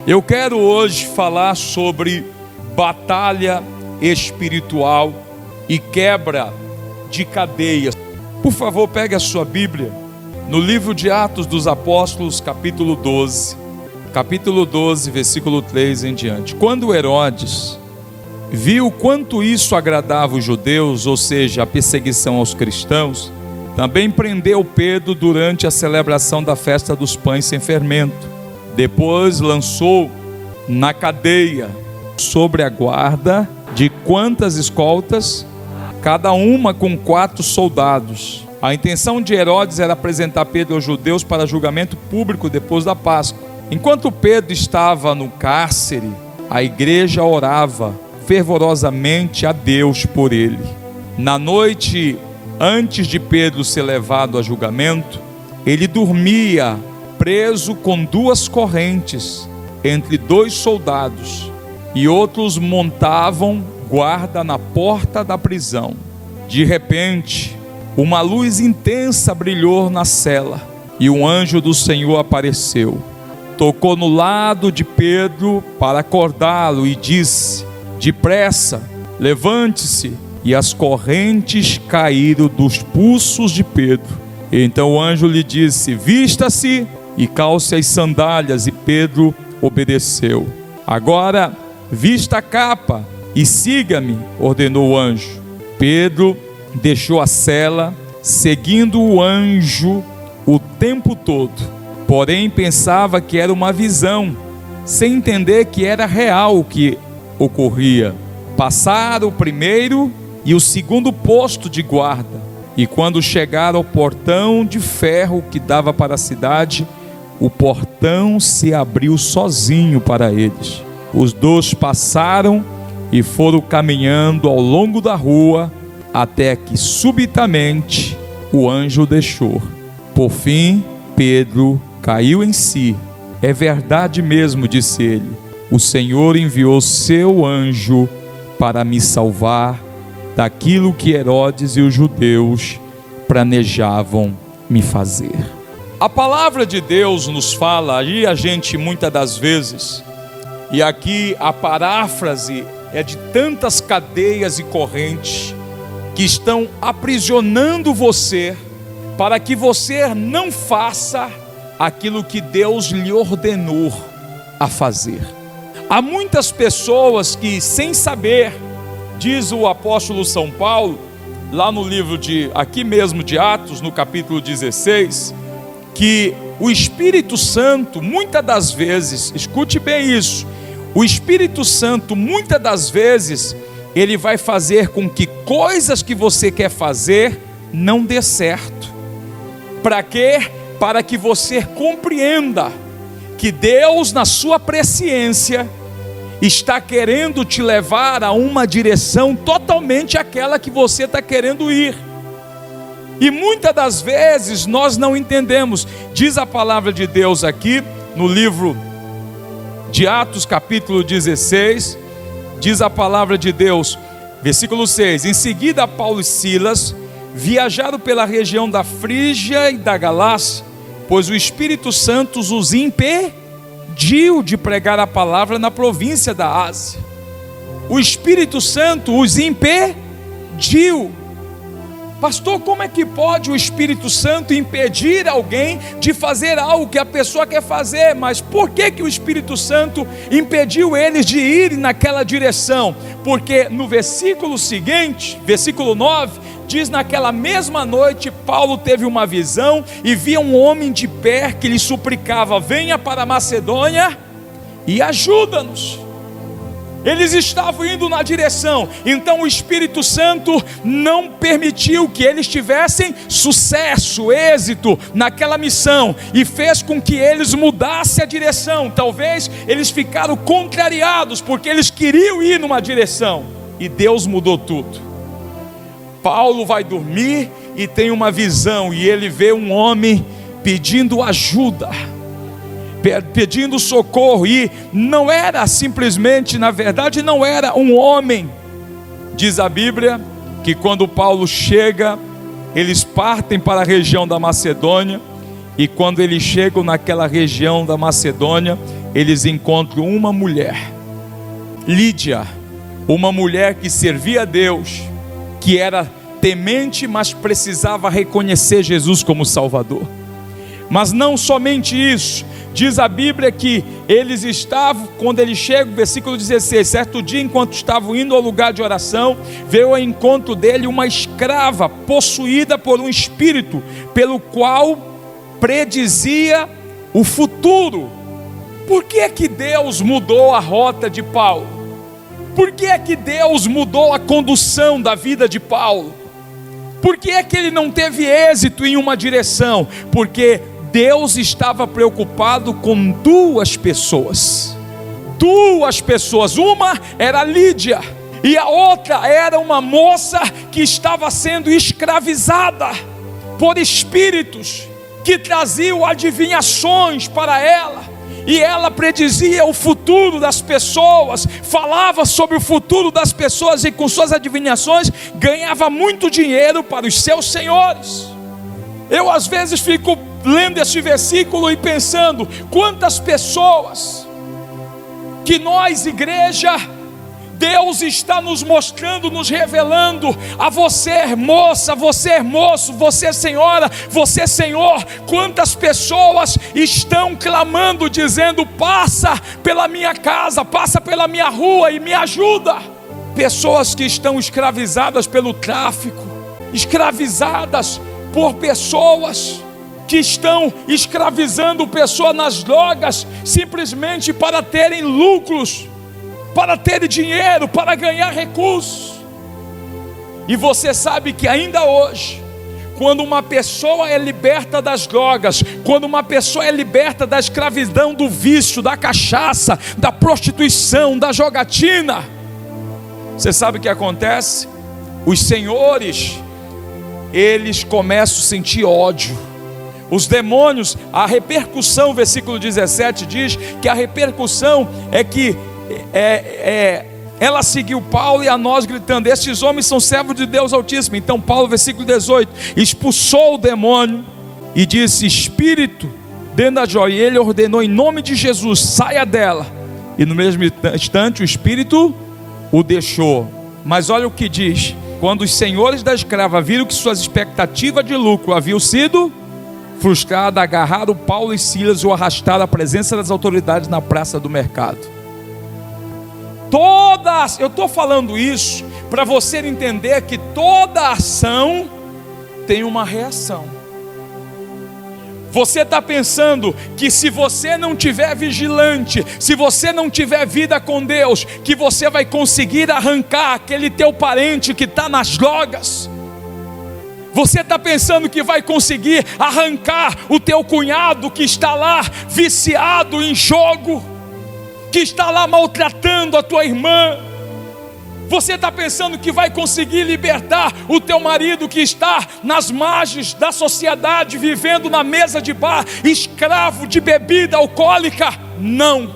Eu quero hoje falar sobre batalha espiritual e quebra de cadeias. Por favor, pegue a sua Bíblia no livro de Atos dos Apóstolos, capítulo 12, versículo 3 em diante. Quando Herodes viu quanto isso agradava os judeus, ou seja, a perseguição aos cristãos, também prendeu Pedro durante a celebração da festa dos pães sem fermento. Depois lançou na cadeia, sobre a guarda de quantas escoltas? Cada uma com 4 soldados. A intenção de Herodes era apresentar Pedro aos judeus para julgamento público depois da Páscoa. Enquanto Pedro estava no cárcere, a igreja orava fervorosamente a Deus por ele. Na noite antes de Pedro ser levado a julgamento, ele dormia preso com 2 correntes entre 2 soldados, e outros montavam guarda na porta da prisão. De repente, uma luz intensa brilhou na cela, e um anjo do Senhor apareceu. Tocou no lado de Pedro para acordá-lo e disse: depressa, levante-se. E as correntes caíram dos pulsos de Pedro. Então o anjo lhe disse: vista-se e calce as sandálias. E Pedro obedeceu. Agora vista a capa e siga-me, ordenou o anjo. Pedro deixou a cela, seguindo o anjo o tempo todo. Porém pensava que era uma visão, sem entender que era real o que ocorria. Passaram o primeiro e o segundo posto de guarda, e quando chegaram ao portão de ferro que dava para a cidade, o portão se abriu sozinho para eles. Os 2 passaram e foram caminhando ao longo da rua, até que subitamente o anjo deixou. Por fim, Pedro caiu em si. É verdade mesmo, disse ele. O Senhor enviou seu anjo para me salvar daquilo que Herodes e os judeus planejavam me fazer. A palavra de Deus nos fala, e a gente muitas das vezes, e aqui a paráfrase é de tantas cadeias e correntes que estão aprisionando você, para que você não faça aquilo que Deus lhe ordenou a fazer. Há muitas pessoas que, sem saber, diz o apóstolo São Paulo, lá no livro aqui mesmo de Atos, no capítulo 16, que o Espírito Santo, muitas das vezes, escute bem isso, o Espírito Santo, muitas das vezes, ele vai fazer com que coisas que você quer fazer não dê certo. Para quê? Para que você compreenda que Deus, na sua presciência, está querendo te levar a uma direção totalmente aquela que você está querendo ir. E muitas das vezes nós não entendemos. Diz a palavra de Deus aqui no livro de Atos capítulo 16, diz a palavra de Deus, versículo 6: em seguida Paulo e Silas viajaram pela região da Frígia e da Galácia, pois o Espírito Santo os impediu de pregar a palavra na província da Ásia. O Espírito Santo os impediu. Pastor, como é que pode o Espírito Santo impedir alguém de fazer algo que a pessoa quer fazer? Mas por que o Espírito Santo impediu eles de irem naquela direção? Porque no versículo seguinte, versículo 9, diz: naquela mesma noite Paulo teve uma visão e via um homem de pé que lhe suplicava: venha para a Macedônia e ajuda-nos. Eles estavam indo na direção, então o Espírito Santo não permitiu que eles tivessem sucesso, êxito naquela missão, e fez com que eles mudassem a direção. Talvez eles ficaram contrariados, porque eles queriam ir numa direção, e Deus mudou tudo. Paulo vai dormir e tem uma visão, e ele vê um homem pedindo ajuda, pedindo socorro, e não era simplesmente, na verdade não era um homem. Diz a Bíblia que quando Paulo chega, eles partem para a região da Macedônia, E quando eles chegam naquela região da Macedônia, eles encontram uma mulher, Lídia, uma mulher que servia a Deus, que era temente, mas precisava reconhecer Jesus como Salvador. Mas não somente isso, diz a Bíblia que eles estavam, quando eles chegam, versículo 16, certo dia, enquanto estavam indo ao lugar de oração, veio ao encontro dele uma escrava, possuída por um espírito, pelo qual predizia o futuro. Por que é que Deus mudou a rota de Paulo? Por que é que Deus mudou a condução da vida de Paulo? Por que é que ele não teve êxito em uma direção? Porque Deus estava preocupado com duas pessoas. Uma era Lídia, e a outra era uma moça que estava sendo escravizada por espíritos que traziam adivinhações para ela, e ela predizia o futuro das pessoas, falava sobre o futuro das pessoas, e com suas adivinhações ganhava muito dinheiro para os seus senhores. Eu às vezes fico lendo esse versículo e pensando, quantas pessoas que nós, igreja, Deus está nos mostrando, nos revelando, a você moça, você moço, você senhora, você senhor, quantas pessoas estão clamando, dizendo, passa pela minha casa, passa pela minha rua e me ajuda. Pessoas que estão escravizadas pelo tráfico, escravizadas por pessoas que estão escravizando pessoas nas drogas, simplesmente para terem lucros, para ter dinheiro, para ganhar recursos. E você sabe que ainda hoje, quando uma pessoa é liberta das drogas, quando uma pessoa é liberta da escravidão, do vício, da cachaça, da prostituição, da jogatina, você sabe o que acontece? Os senhores, eles começam a sentir ódio. Os demônios, a repercussão, versículo 17 diz que a repercussão é que ela seguiu Paulo e a nós gritando, estes homens são servos de Deus Altíssimo. Então Paulo, versículo 18, expulsou o demônio e disse, espírito dentro da joia, e ele ordenou em nome de Jesus, saia dela, e no mesmo instante o espírito o deixou. Mas olha o que diz, quando os senhores da escrava viram que suas expectativas de lucro haviam sido frustradas, agarraram Paulo e Silas e o arrastaram à presença das autoridades na praça do mercado. Eu estou falando isso para você entender que toda ação tem uma reação. Você está pensando que se você não tiver vigilante, se você não tiver vida com Deus, que você vai conseguir arrancar aquele teu parente que está nas drogas? Você está pensando que vai conseguir arrancar o teu cunhado que está lá viciado em jogo, que está lá maltratando a tua irmã? Você está pensando que vai conseguir libertar o teu marido que está nas margens da sociedade, vivendo na mesa de bar, escravo de bebida alcoólica? Não,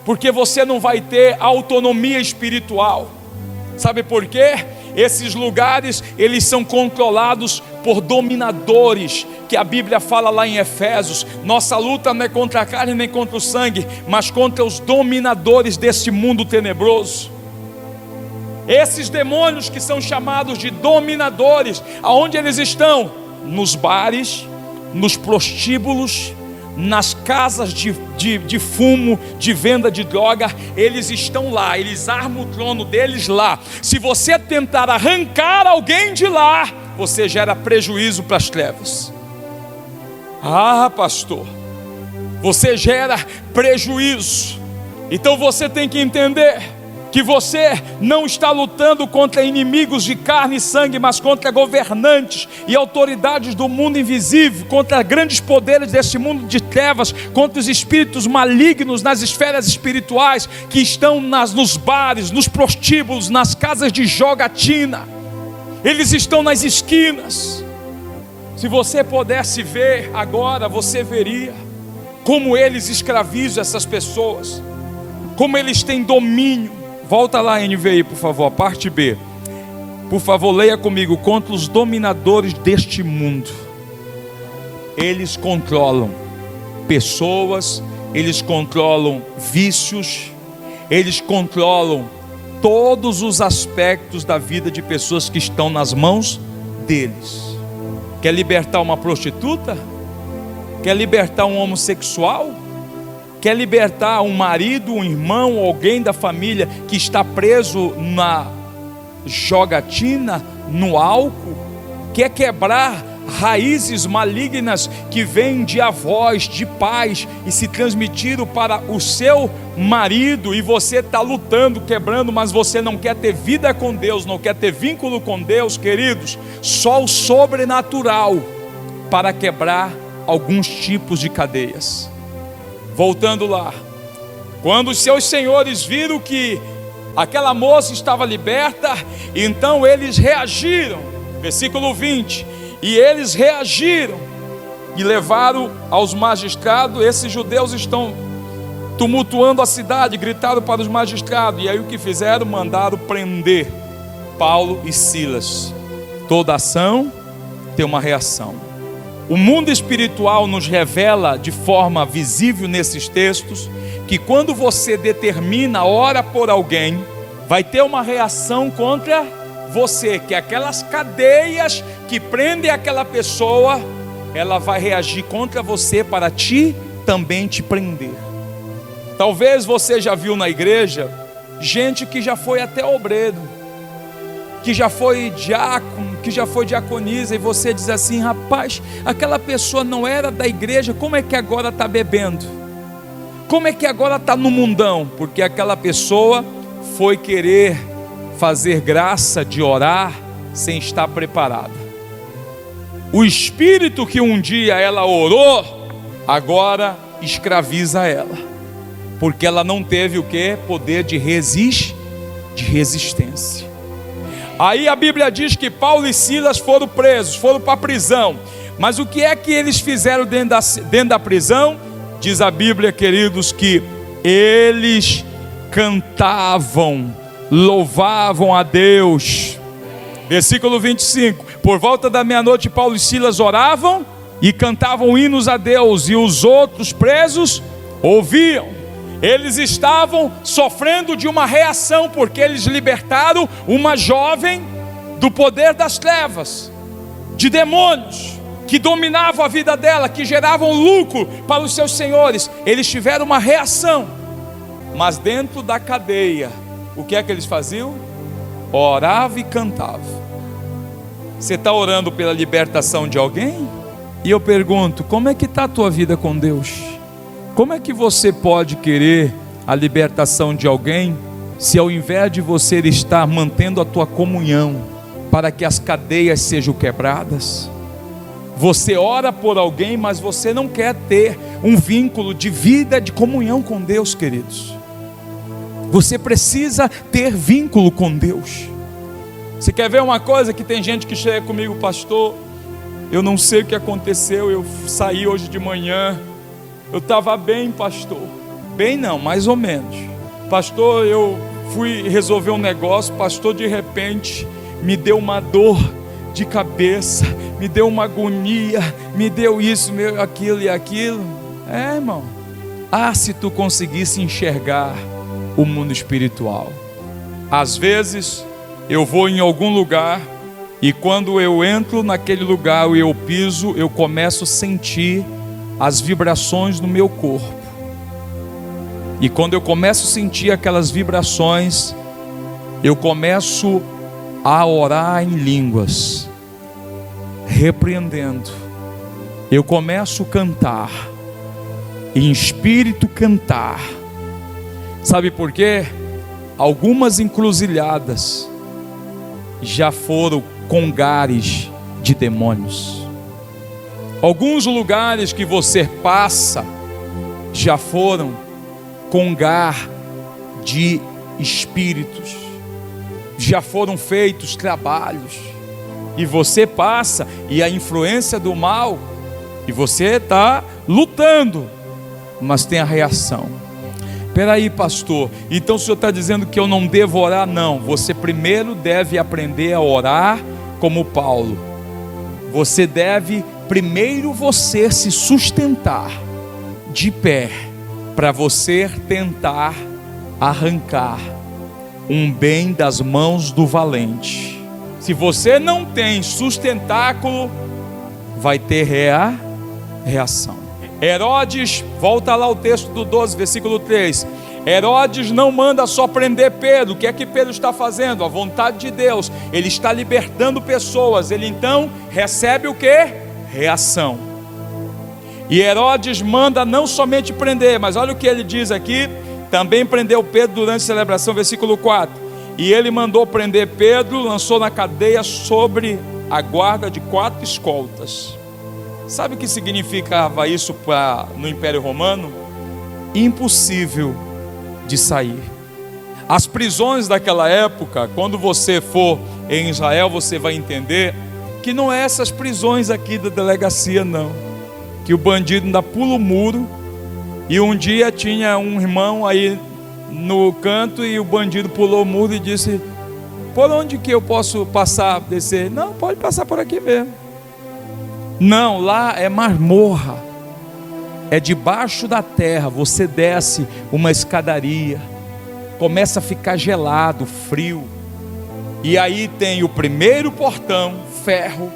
porque você não vai ter autonomia espiritual. Sabe por quê? Esses lugares, eles são controlados por dominadores, que a Bíblia fala lá em Efésios, nossa luta não é contra a carne nem contra o sangue, mas contra os dominadores deste mundo tenebroso. Esses demônios que são chamados de dominadores, aonde eles estão? Nos bares, nos prostíbulos, nas casas de fumo, de venda de droga. Eles estão lá, eles armam o trono deles lá. Se você tentar arrancar alguém de lá, você gera prejuízo para as trevas. Ah, pastor, você gera prejuízo. Então você tem que entender que você não está lutando contra inimigos de carne e sangue, mas contra governantes e autoridades do mundo invisível, contra grandes poderes deste mundo de trevas, contra os espíritos malignos nas esferas espirituais, que estão nos bares, nos prostíbulos, nas casas de jogatina. Eles estão nas esquinas. Se você pudesse ver agora, você veria como eles escravizam essas pessoas, como eles têm domínio. Volta lá, NVI, por favor, parte B. Por favor, leia comigo, contra os dominadores deste mundo. eles controlam pessoas, eles controlam vícios, eles controlam todos os aspectos da vida de pessoas que estão nas mãos deles. Quer libertar uma prostituta? Quer libertar um homossexual? Quer libertar um marido, um irmão, alguém da família que está preso na jogatina, no álcool? Quer quebrar raízes malignas que vêm de avós, de pais e se transmitiram para o seu marido, e você está lutando, quebrando, mas você não quer ter vida com Deus, não quer ter vínculo com Deus, queridos? Só o sobrenatural para quebrar alguns tipos de cadeias. Voltando lá, quando os seus senhores viram que aquela moça estava liberta, então eles reagiram, versículo 20, e eles reagiram e levaram aos magistrados. Esses judeus estão tumultuando a cidade, gritaram para os magistrados, e aí o que fizeram? Mandaram prender Paulo e Silas. Toda ação tem uma reação. O mundo espiritual nos revela de forma visível nesses textos que quando você determina, ora por alguém, vai ter uma reação contra você, que aquelas cadeias que prendem aquela pessoa, ela vai reagir contra você para também te prender. Talvez você já viu na igreja gente que já foi até obreiro, que já foi diácono, que já foi diaconisa, e você diz assim: rapaz, aquela pessoa não era da igreja, como é que agora está bebendo? Como é que agora está no mundão? Porque aquela pessoa foi querer fazer graça de orar sem estar preparada. O espírito que um dia ela orou, agora escraviza ela, porque ela não teve o que? Poder de resistência. Aí a Bíblia diz que Paulo e Silas foram presos, foram para a prisão. Mas o que é que eles fizeram dentro da prisão? Diz a Bíblia, queridos, que eles cantavam, louvavam a Deus. Versículo 25: por volta da meia-noite, Paulo e Silas oravam e cantavam hinos a Deus, e os outros presos ouviam. Eles estavam sofrendo de uma reação, porque eles libertaram uma jovem do poder das trevas, de demônios que dominavam a vida dela, que geravam lucro para os seus senhores. Eles tiveram uma reação, mas dentro da cadeia, o que é que eles faziam? Oravam e cantavam. Você está orando pela libertação de alguém? E eu pergunto, como é que está a tua vida com Deus? Como é que você pode querer a libertação de alguém, se ao invés de você estar mantendo a tua comunhão, para que as cadeias sejam quebradas? Você ora por alguém, mas você não quer ter um vínculo de vida, de comunhão com Deus, queridos. Você precisa ter vínculo com Deus. Você quer ver uma coisa? Que tem gente que chega comigo: pastor, eu não sei o que aconteceu, eu saí hoje de manhã, eu estava bem, pastor. Bem não, mais ou menos. Pastor, eu fui resolver um negócio, pastor, de repente me deu uma dor de cabeça, me deu uma agonia, me deu isso, aquilo e aquilo. Irmão, se tu conseguisse enxergar o mundo espiritual. Às vezes eu vou em algum lugar, e quando eu entro naquele lugar e eu piso, eu começo a sentir as vibrações no meu corpo. E quando eu começo a sentir aquelas vibrações, eu começo a orar em línguas, repreendendo. Eu começo a cantar, em espírito cantar. Sabe por quê? Algumas encruzilhadas já foram congares de demônios. Alguns lugares que você passa já foram congar de espíritos, já foram feitos trabalhos, e você passa, e a influência do mal, e você está lutando, mas tem a reação. Peraí, pastor, então o senhor está dizendo que eu não devo orar? Não, você primeiro deve aprender a orar como Paulo. Você deve primeiro você se sustentar de pé, para você tentar arrancar um bem das mãos do valente. Se você não tem sustentáculo, vai ter reação. Herodes, volta lá o texto do 12, versículo 3. Herodes não manda só prender Pedro. O que é que Pedro está fazendo? A vontade de Deus. Ele está libertando pessoas. Ele então recebe o que? Reação. E Herodes manda não somente prender, mas olha o que ele diz aqui. Também prendeu Pedro durante a celebração, versículo 4. E ele mandou prender Pedro, lançou na cadeia sobre a guarda de 4 escoltas. Sabe o que significava isso no Império Romano? Impossível de sair. As prisões daquela época, quando você for em Israel, você vai entender que não é essas prisões aqui da delegacia, não. Que o bandido ainda pula o muro. E um dia tinha um irmão aí no canto e o bandido pulou o muro e disse: por onde que eu posso passar, descer? Não, pode passar por aqui mesmo. Não, lá é masmorra, é debaixo da terra. Você desce uma escadaria, começa a ficar gelado, frio, e aí tem o primeiro portão, ferro,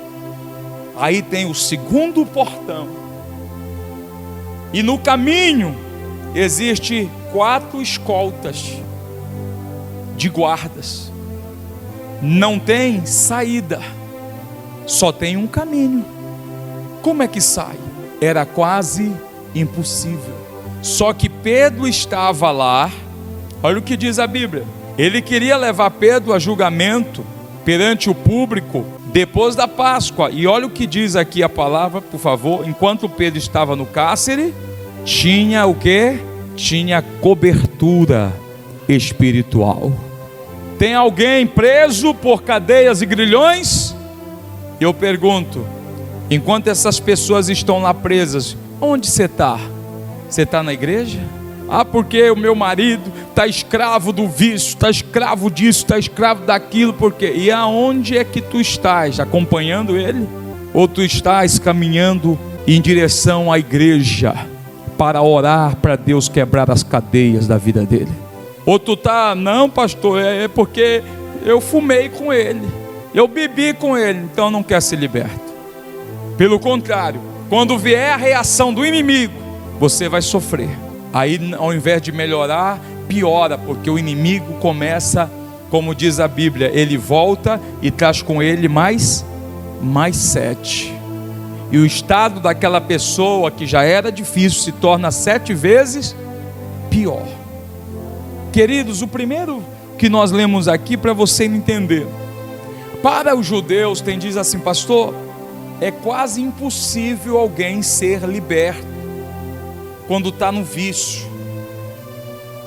aí tem o segundo portão, e no caminho existe 4 escoltas de guardas. Não tem saída, só tem um caminho. Como é que sai? Era quase impossível. Só que Pedro estava lá. Olha o que diz a Bíblia. Ele queria levar Pedro a julgamento perante o público depois da Páscoa. E olha o que diz aqui a palavra, por favor. Enquanto Pedro estava no cárcere, tinha o quê? Tinha cobertura espiritual. Tem alguém preso por cadeias e grilhões? Eu pergunto, enquanto essas pessoas estão lá presas, onde você está? Você está na igreja? Ah, porque o meu marido está escravo do vício, está escravo disso, está escravo daquilo, porque... E aonde é que tu estás? Acompanhando ele? Ou tu estás caminhando em direção à igreja para orar para Deus quebrar as cadeias da vida dele? Ou tu está, não pastor, é porque eu fumei com ele, eu bebi com ele, então não quer ser liberto. Pelo contrário, quando vier a reação do inimigo, você vai sofrer. Aí ao invés de melhorar, piora, porque o inimigo começa, como diz a Bíblia, ele volta e traz com ele mais 7. E o estado daquela pessoa que já era difícil se torna 7 vezes pior. Queridos, o primeiro que nós lemos aqui para você entender, para os judeus, tem diz assim, pastor, é quase impossível alguém ser liberto quando está no vício.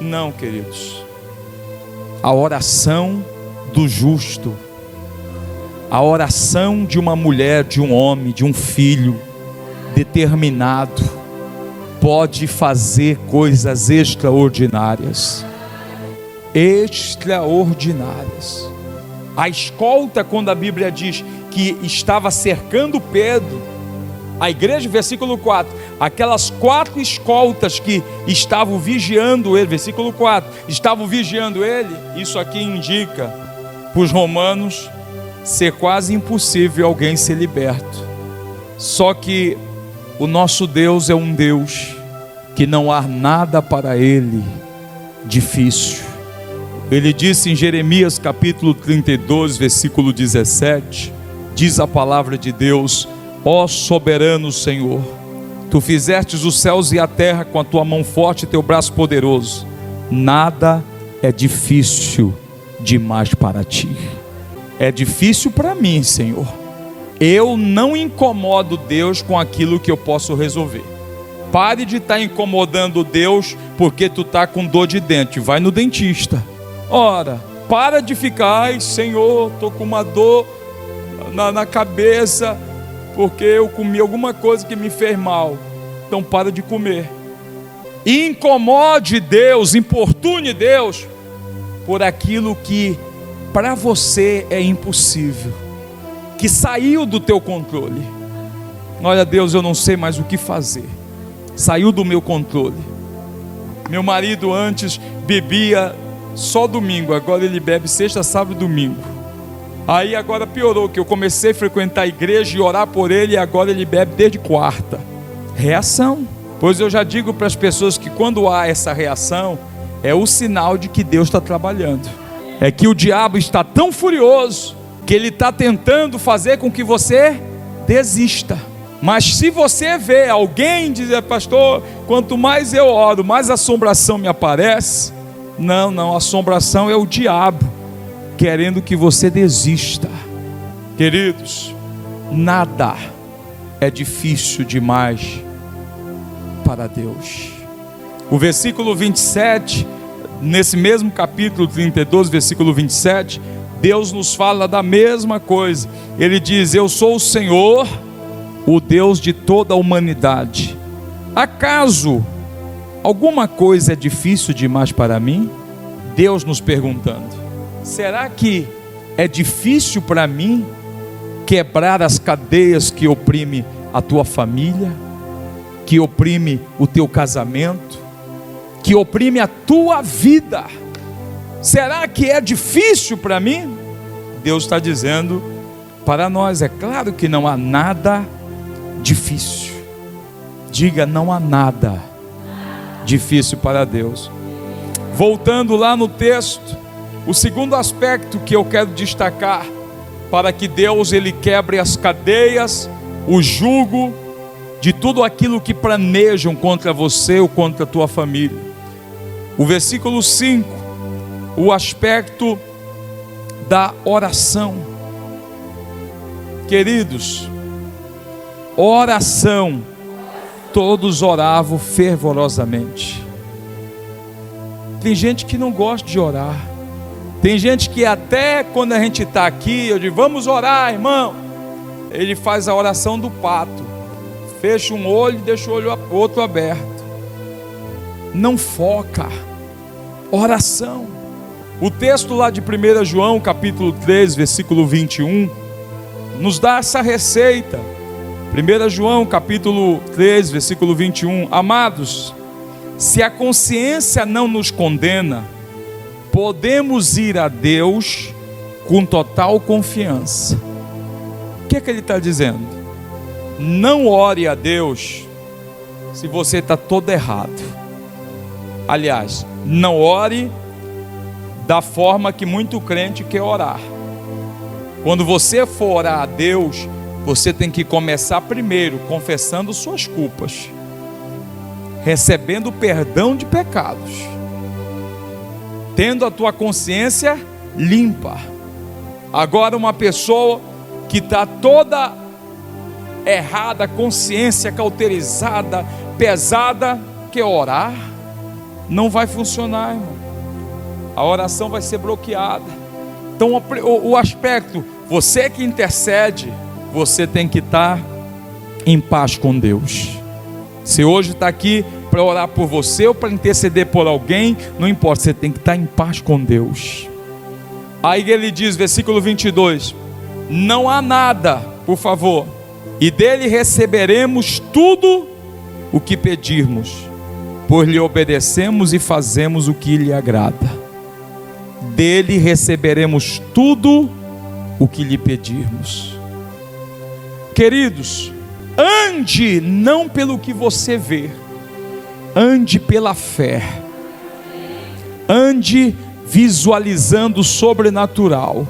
Não, queridos, a oração do justo, a oração de uma mulher, de um homem, de um filho determinado, pode fazer coisas extraordinárias. Extraordinárias. A escolta, quando a Bíblia diz que estava cercando Pedro, a igreja, versículo 4, aquelas 4 escoltas que estavam vigiando ele, versículo 4, estavam vigiando ele, isso aqui indica para os romanos ser quase impossível alguém ser liberto. Só que o nosso Deus é um Deus que não há nada para ele difícil. Ele disse em Jeremias capítulo 32, versículo 17, diz a palavra de Deus: ó soberano Senhor, tu fizestes os céus e a terra com a tua mão forte e teu braço poderoso, nada é difícil demais para ti. É difícil para mim, Senhor. Eu não incomodo Deus com aquilo que eu posso resolver. Pare de estar incomodando Deus porque tu está com dor de dente, vai no dentista. Ora, para de ficar, ai Senhor, estou com uma dor na cabeça, porque eu comi alguma coisa que me fez mal. Então para de comer. Incomode Deus, importune Deus por aquilo que para você é impossível, que saiu do teu controle. Olha, Deus, eu não sei mais o que fazer, saiu do meu controle. Meu marido antes bebia só domingo, agora ele bebe sexta, sábado e domingo. Aí agora piorou, que eu comecei a frequentar a igreja e orar por ele, e agora ele bebe desde quarta. Reação. Pois eu já digo para as pessoas que quando há essa reação, é o sinal de que Deus está trabalhando. É que o diabo está tão furioso, que ele está tentando fazer com que você desista. Mas se você vê alguém dizer, pastor, quanto mais eu oro, mais assombração me aparece. Não, a assombração é o diabo querendo que você desista. Queridos, nada é difícil demais para Deus. O versículo 27, nesse mesmo capítulo 32, versículo 27, Deus nos fala da mesma coisa. Ele diz: eu sou o Senhor, o Deus de toda a humanidade. Acaso alguma coisa é difícil demais para mim? Deus nos perguntando: será que é difícil para mim quebrar as cadeias que oprime a tua família, que oprime o teu casamento, que oprime a tua vida? Será que é difícil para mim? Deus está dizendo para nós: é claro que não há nada difícil. Diga: não há nada difícil para Deus. Voltando lá no texto, o segundo aspecto que eu quero destacar para que Deus ele quebre as cadeias, o jugo de tudo aquilo que planejam contra você ou contra a tua família. O versículo 5, o aspecto da oração. Queridos, oração, todos oravam fervorosamente. Tem gente que não gosta de orar. Tem gente que até quando a gente está aqui, eu digo, vamos orar, irmão. Ele faz a oração do pato. Fecha um olho e deixa o outro aberto. Não foca. Oração. O texto lá de 1 João, capítulo 3, versículo 21, nos dá essa receita. 1 João, capítulo 3, versículo 21. Amados, se a consciência não nos condena, podemos ir a Deus com total confiança. O que é que ele está dizendo? Não ore a Deus se você está todo errado. Aliás, não ore da forma que muito crente quer orar. Quando você for orar a Deus, você tem que começar primeiro confessando suas culpas, recebendo perdão de pecados, tendo a tua consciência limpa. Agora uma pessoa que está toda errada, consciência cauterizada, pesada, quer orar, não vai funcionar, irmão. A oração vai ser bloqueada. Então o aspecto, você que intercede, você tem que estar em paz com Deus. Se hoje está aqui para orar por você ou para interceder por alguém, não importa, você tem que estar em paz com Deus. Aí ele diz, versículo 22, não há nada, por favor, e dele receberemos tudo o que pedirmos, pois lhe obedecemos e fazemos o que lhe agrada. Dele receberemos tudo o que lhe pedirmos. Queridos, ande não pelo que você vê, ande pela fé, ande visualizando o sobrenatural.